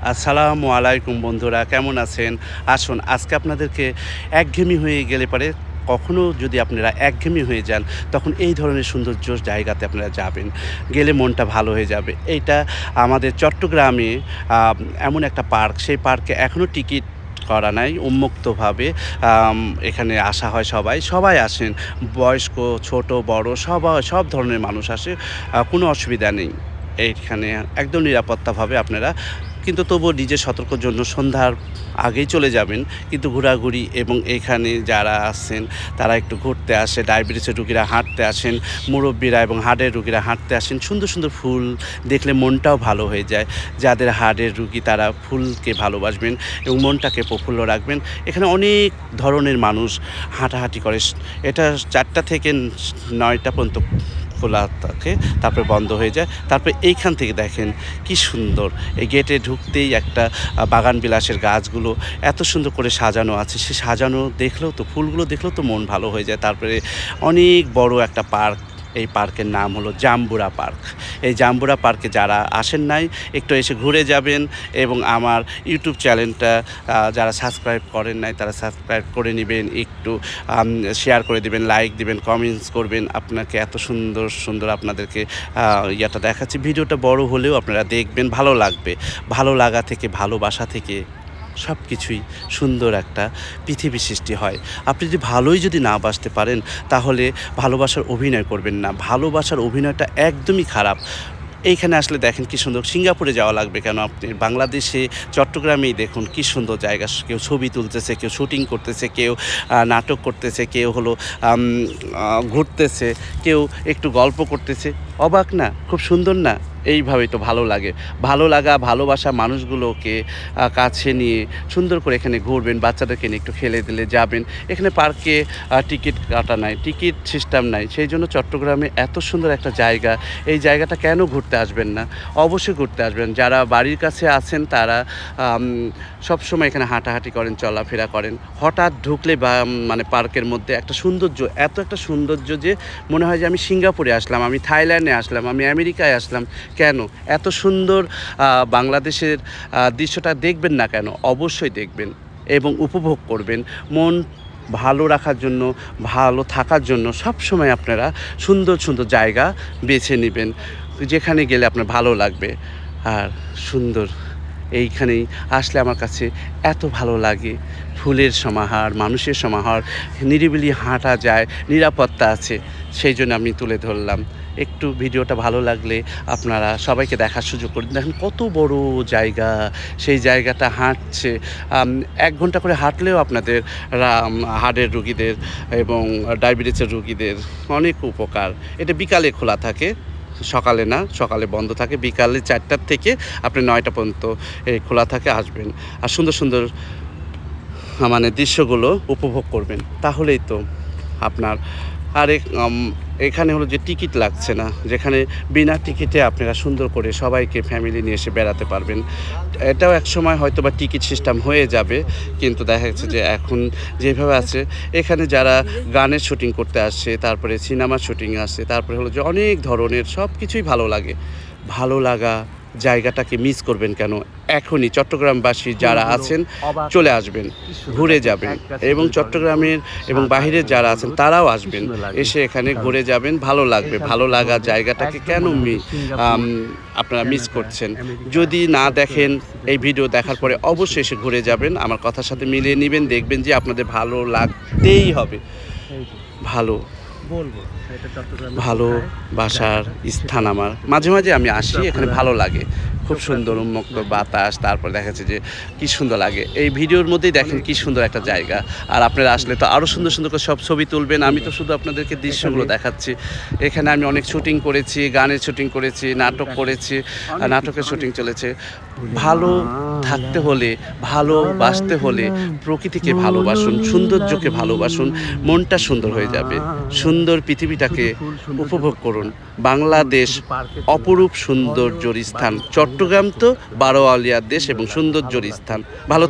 আসসালামু আলাইকুম বন্ধুরা, কেমন আছেন? আসুন আজকে আপনাদেরকে একঘেয়েমি হয়ে গেলে পারে কখনো যদি আপনারা একঘেয়েমি হয়ে যান, তখন এই ধরনের সৌন্দর্য জায়গাতে আপনারা যাবেন। গেলে মনটা ভালো হয়ে যাবে। এইটা আমাদের চট্টগ্রামে আ এমন একটা পার্ক, সেই পার্কে এখনো টিকিট করা নাই। উন্মুক্তভাবে আম এখানে আসা হয় সবাই। সবাই আসেন। বয়স্ক, ছোট, বড় সব ধরনের মানুষ আসে। কোনো অসুবিধা নেই। এইখানে একদম নিরাপত্তাভাবে আপনারা কিন্তু তবুও নিজের সতর্কর জন্য সন্ধ্যার আগেই চলে যাবেন। কিন্তু ঘোরাঘুরি এবং এখানে যারা আছেন তারা একটু ঘুরতে আসে, ডায়াবেটিসের রোগীরা হাঁটতে আসেন, মুরব্বিরা এবং হার্টের রোগীরা হাঁটতে আসেন। সুন্দর, সুন্দর ফুল দেখলে মনটাও ভালো হয়ে যায়। যাদের হার্টের রোগী তারা ফুলকে ভালোবাসবেন এবং মনটাকে প্রফুল্ল রাখবেন। এখানে অনেক ধরনের মানুষ হাঁটাহাঁটি করে। এটা ৪টা থেকে ৯টা পর্যন্ত খোলা থাকে, তারপরে বন্ধ হয়ে যায়। তারপরে এইখান থেকে দেখেন কি সুন্দর, এই গেটে ঢুকতেই একটা বাগান বিলাসের গাছগুলো এত সুন্দর করে সাজানো আছে। সে সাজানো দেখলেও তো, ফুলগুলো দেখলেও তো মন ভালো হয়ে যায়। তারপরে অনেক বড় একটা পার্ক। এই পার্কের নাম হলো জাম্বুরা পার্ক। এই জাম্বুরা পার্কে যারা আসেন নাই একটু এসে ঘুরে যাবেন এবং আমার ইউটিউব চ্যানেলটা যারা সাবস্ক্রাইব করেন নাই তারা সাবস্ক্রাইব করে নেবেন, একটু শেয়ার করে দিবেন, লাইক দিবেন, কমেন্টস করবেন। আপনাকে এত সুন্দর সুন্দর আপনাদেরকে ইয়াটা দেখাচ্ছি। ভিডিওটা বড় হলেও আপনারা দেখবেন, ভালো লাগবে। ভালো লাগা থেকে, ভালোবাসা থেকে সব কিছুই সুন্দর একটা পৃথিবী সৃষ্টি হয়। আপনি যদি না বাসতে পারেন, তাহলে ভালোবাসার অভিনয় করবেন না। ভালোবাসার অভিনয়টা একদমই খারাপ। এইখানে আসলে দেখেন কি সুন্দর। সিঙ্গাপুরে যাওয়া লাগবে কেন? আপনি বাংলাদেশে চট্টগ্রামেই দেখুন কি সুন্দর জায়গা। কেউ ছবি তুলতেছে, কেউ শুটিং করতেছে, কেউ নাটক করতেছে, কেউ হলো ঘুরতেছে, কেউ একটু গল্প করতেছে। অবাক না? খুব সুন্দর না? এইভাবেই তো ভালো লাগে। ভালো লাগা, ভালোবাসা মানুষগুলোকে কাছে নিয়ে সুন্দর করে এখানে ঘুরবেন, বাচ্চাদেরকে নিয়ে একটু খেলে দিলে যাবেন। এখানে পার্কে টিকিট কাটা নাই, টিকিট সিস্টেম নাই। সেই জন্য চট্টগ্রামে এত সুন্দর একটা জায়গা, এই জায়গাটা কেন ঘুরতে আসবেন না? অবশ্যই ঘুরতে আসবেন। যারা বাড়ির কাছে আছেন তারা সবসময় এখানে হাঁটাহাঁটি করেন, চলাফেরা করেন। হঠাৎ ঢুকলে মানে পার্কের মধ্যে একটা সৌন্দর্য, এত একটা সৌন্দর্য যে মনে হয় যে আমি সিঙ্গাপুরে আসলাম, আমি থাইল্যান্ডে আসলাম, আমি আমেরিকায় আসলাম। কেন? এত সুন্দর বাংলাদেশের দৃশ্যটা দেখবেন না কেন? অবশ্যই দেখবেন এবং উপভোগ করবেন। মন ভালো রাখার জন্য, ভালো থাকার জন্য সবসময় আপনারা সুন্দর সুন্দর জায়গা বেছে নেবেন, যেখানে গেলে আপনার ভালো লাগবে। আর সুন্দর এইখানেই আসলে আমার কাছে এত ভালো লাগে। ফুলের সমাহার, মানুষের সমাহার, নিরিবিলি হাঁটা যায়, নিরাপত্তা আছে। সেই জন্য আমি তুলে ধরলাম। একটু ভিডিওটা ভালো লাগলে আপনারা সবাইকে দেখার সুযোগ করে দিন। দেখেন কত বড় জায়গা, সেই জায়গাটা হাঁটছে ১ ঘন্টা করে হাঁটলেও আপনাদের হার্টের রোগীদের এবং ডায়াবেটিসের রোগীদের অনেক উপকার। এটা বিকালে খোলা থাকে, সকালে না। সকালে বন্ধ থাকে। বিকালে ৪টার থেকে আপনি ৯টা পর্যন্ত খোলা থাকে। আসবেন আর সুন্দর সুন্দর মানে দৃশ্যগুলো উপভোগ করবেন। তাহলেই তো আপনার এখানে হলো যে টিকিট লাগছে না, যেখানে বিনা টিকিটে আপনারা সুন্দর করে সবাইকে ফ্যামিলি নিয়ে এসে বেড়াতে পারবেন। এটাও একসময় হয়তো বা টিকিট সিস্টেম হয়ে যাবে, কিন্তু দেখা যাচ্ছে যে এখন যেভাবে আছে, এখানে যারা গানের শুটিং করতে আসছে, তারপরে সিনেমার শুটিং আসছে, তারপরে হলো যে অনেক ধরনের সব কিছুই ভালো লাগে। ভালো লাগা জায়গাটাকে মিস করবেন কেন? এখনই চট্টগ্রামবাসী যারা আছেন চলে আসবেন, ঘুরে যাবেন এবং চট্টগ্রামের এবং বাহিরের যারা আছেন তারাও আসবেন, এসে এখানে ঘুরে যাবেন। ভালো লাগবে। ভালো লাগা জায়গাটাকে কেন আপনারা মিস করছেন? যদি না দেখেন, এই ভিডিও দেখার পরে অবশ্যই এসে ঘুরে যাবেন। আমার কথার সাথে মিলিয়ে নেবেন, দেখবেন যে আপনাদের ভালো লাগতেই হবে। ভালো ভালোবাসার স্থান আমার। মাঝে মাঝে আমি আসি, এখানে ভালো লাগে। খুব সুন্দর উন্মুক্ত বাতাস, তারপর দেখা যাচ্ছে যে কী সুন্দর লাগে। এই ভিডিওর মধ্যেই দেখেন কী সুন্দর একটা জায়গা। আর আপনারা আসলে তো আরও সুন্দর সুন্দর করে সব ছবি তুলবেন। আমি তো শুধু আপনাদেরকে দৃশ্যগুলো দেখাচ্ছি। এখানে আমি অনেক শুটিং করেছি, গানের শুটিং করেছি, নাটক করেছি, নাটকের শুটিং চলেছে। ভালো থাকতে হলে, ভালোবাসতে হলে প্রকৃতিকে ভালোবাসুন, সৌন্দর্যকে ভালোবাসুন, মনটা সুন্দর হয়ে যাবে। সুন্দর পৃথিবীটাকে উপভোগ করুন। বাংলাদেশ অপরূপ সৌন্দর্যের স্থান। চট্টগ্রাম তো বারোয়ালিয়ার দেশ এবং সৌন্দর্যের স্থান। ভালো